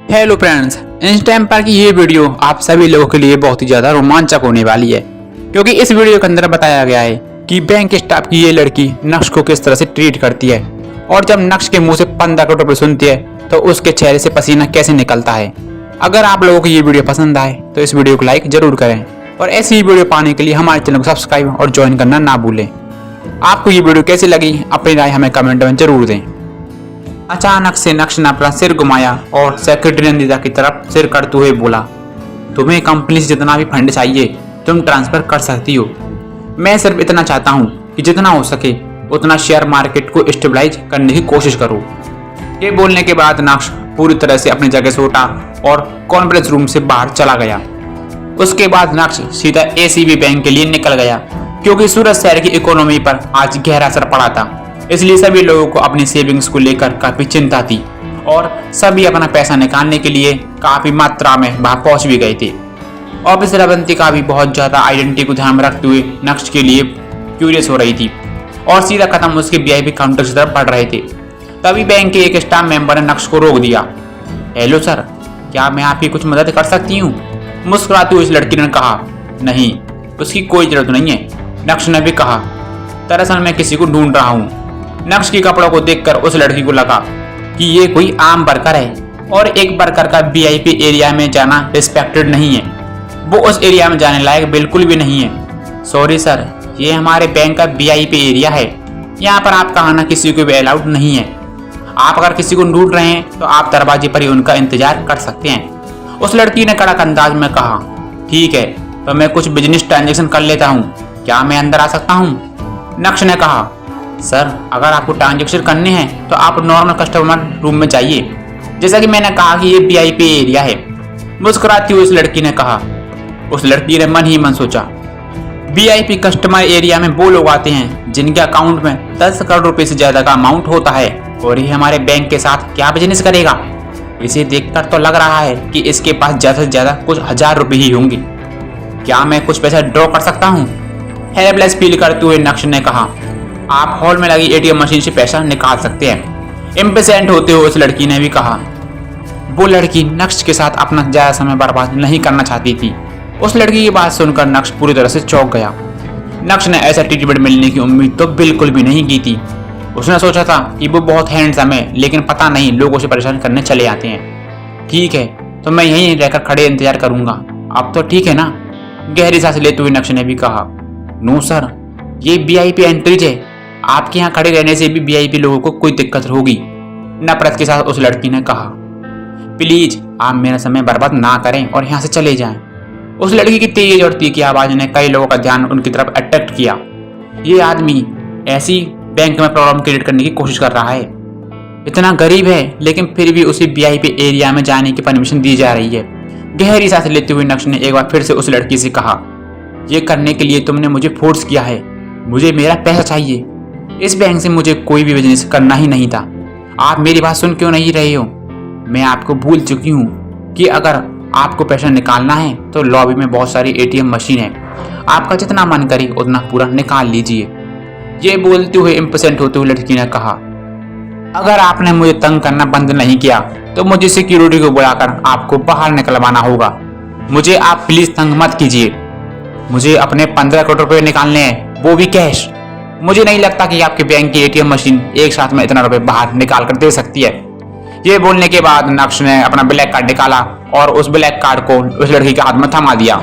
Hello friends, इस time पर की ये वीडियो आप सभी लोगों के लिए बहुत ही ज्यादा रोमांचक होने वाली है, क्योंकि इस वीडियो के अंदर बताया गया है कि बैंक स्टाफ की ये लड़की नक्श को किस तरह से ट्रीट करती है और जब नक्श के मुंह से 15 करोड़ रुपए सुनती है तो उसके चेहरे से पसीना कैसे निकलता है। अगर आप लोगों को ये वीडियो पसंद आए तो इस वीडियो को लाइक जरूर करें और ऐसी ही वीडियो पाने के लिए हमारे चैनल को सब्सक्राइब और ज्वाइन करना ना भूलें। आपको ये वीडियो कैसी लगी अपनी राय हमें कमेंट में जरूर दें। अचानक से नक्श ने अपना सिर घुमाया और सेक्रेटरी नंदिता की तरफ सिर करते हुए बोला, तुम्हें कंपनी से जितना भी फंड चाहिए तुम ट्रांसफर कर सकती हो। मैं सिर्फ इतना चाहता हूँ कि जितना हो सके उतना शेयर मार्केट को स्टेबलाइज करने की कोशिश करो। ये बोलने के बाद नक्श पूरी तरह से अपनी जगह से उठा और कॉन्फ्रेंस रूम से बाहर चला गया। उसके बाद नक्श सीधा एसीबी बैंक के लिए निकल गया, क्योंकि सूरत शहर की इकोनॉमी पर आज गहरा असर पड़ा था। इसलिए सभी लोगों को अपनी सेविंग्स को लेकर काफी चिंता थी और सभी अपना पैसा निकालने के लिए काफी मात्रा में वहां पहुंच भी गए थे। ऑफिसर अवंतिका भी बहुत ज्यादा आइडेंटिटी को ध्यान में रखते हुए नक्श के लिए क्यूरियस हो रही थी और सीधा कदम उसके वीआईपी काउंटर की तरफ बढ़ रहे थे। तभी बैंक के एक स्टाफ मेंबर ने नक्श को रोक दिया। हेलो सर, क्या मैं आपकी कुछ मदद कर सकती हूँ? मुस्कुराती हुई उस लड़की ने कहा, नहीं, उसकी कोई जरूरत नहीं है। नक्श ने भी कहा, दरअसल मैं किसी को ढूंढ रहा हूँ। नक्श के कपड़ों को देखकर उस लड़की को लगा कि ये कोई आम वर्कर है और एक वर्कर का वीआईपी एरिया में जाना रिस्पेक्टेड नहीं है। वो उस एरिया में जाने लायक बिल्कुल भी नहीं है। सॉरी सर, ये हमारे बैंक का वीआईपी एरिया है, यहाँ पर आपका आना किसी को भी अलाउड नहीं है। आप अगर किसी को ढूंढ रहे हैं तो आप दरवाजे पर ही उनका इंतजार कर सकते हैं। उस लड़की ने कड़क अंदाज में कहा, ठीक है, तो मैं कुछ बिजनेस ट्रांजेक्शन कर लेता हूँ, क्या मैं अंदर आ सकता हूँ? नक्श ने कहा, सर, अगर आपको ट्रांजेक्शन करने हैं तो आप नॉर्मल कस्टमर रूम में जाइए, जैसा कि मैंने कहा कि ये वीआईपी एरिया है। मुस्कुराती हुई उस लड़की ने कहा। उस लड़की ने मन ही मन सोचा, वीआईपी कस्टमर एरिया में वो लोग आते हैं जिनके अकाउंट में 10 करोड़ रुपए से ज्यादा का अमाउंट होता है और ये हमारे बैंक के साथ क्या बिजनेस करेगा? इसे देखकर तो लग रहा है कि इसके पास ज्यादा से ज्यादा कुछ 1000 रुपए ही होंगे। क्या मैं कुछ पैसा ड्रॉ कर सकता हूँ? हेल्पलेस फील करते हुए नक्श ने कहा, आप हॉल में लगी एटीएम मशीन से पैसा निकाल सकते हैं। इम्पेशेंट होते हुए उस लड़की ने भी कहा। वो लड़की नक्श के साथ अपना ज्यादा समय बर्बाद नहीं करना चाहती थी। उस लड़की की बात सुनकर नक्श पूरी तरह से चौंक गया। नक्श ने ऐसा ट्रीटमेंट मिलने की उम्मीद तो बिल्कुल भी नहीं की थी। उसने सोचा था कि वो बहुत हैंडसम है, लेकिन पता नहीं लोगों से परेशान करने चले आते हैं। ठीक है, तो मैं यहीं रहकर खड़े इंतजार करूंगा। अब तो ठीक है ना? गहरी सांस लेते हुए नक्श ने भी कहा, नो सर, ये वीआईपी एंट्रीज है, आपके यहाँ खड़े रहने से भी वीआईपी लोगों को कोई दिक्कत होगी। नफरत के साथ उस लड़की ने कहा, प्लीज आप मेरा समय बर्बाद ना करें और यहाँ से चले जाएं। उस लड़की की तेज और तीखी आवाज ने कई लोगों का ध्यान उनकी तरफ अट्रैक्ट किया। ये आदमी ऐसी बैंक में प्रॉब्लम क्रिएट करने की कोशिश कर रहा है। इतना गरीब है लेकिन फिर भी उसे वीआईपी एरिया में जाने की परमिशन दी जा रही है। गहरी सांस लेते हुए नक्श ने एक बार फिर से उस लड़की से कहा, ये करने के लिए तुमने मुझे फोर्स किया है। मुझे मेरा पैसा चाहिए। इस बैंक से मुझे कोई भी बिजनेस करना ही नहीं था। आप मेरी बात सुन क्यों नहीं रहे हो? मैं आपको भूल चुकी हूँ कि अगर आपको पैसा निकालना है तो लॉबी में बहुत सारी एटीएम मशीन है, आपका जितना मन करे उतना पूरा निकाल लीजिए। ये बोलते हुए इम्पेशेंट होते हुए लड़की ने कहा, अगर आपने मुझे तंग करना बंद नहीं किया तो मुझे सिक्योरिटी को बुलाकर आपको बाहर निकलवाना होगा। मुझे आप प्लीज तंग मत कीजिए। मुझे अपने 15 करोड़ रुपए निकालने हैं, वो भी कैश। मुझे नहीं लगता कि आपके बैंक की एटीएम मशीन एक साथ में इतना रुपए बाहर निकाल कर दे सकती है। ये बोलने के बाद नक्श ने अपना ब्लैक कार्ड निकाला और उस ब्लैक कार्ड को उस लड़की के हाथ में थमा दिया।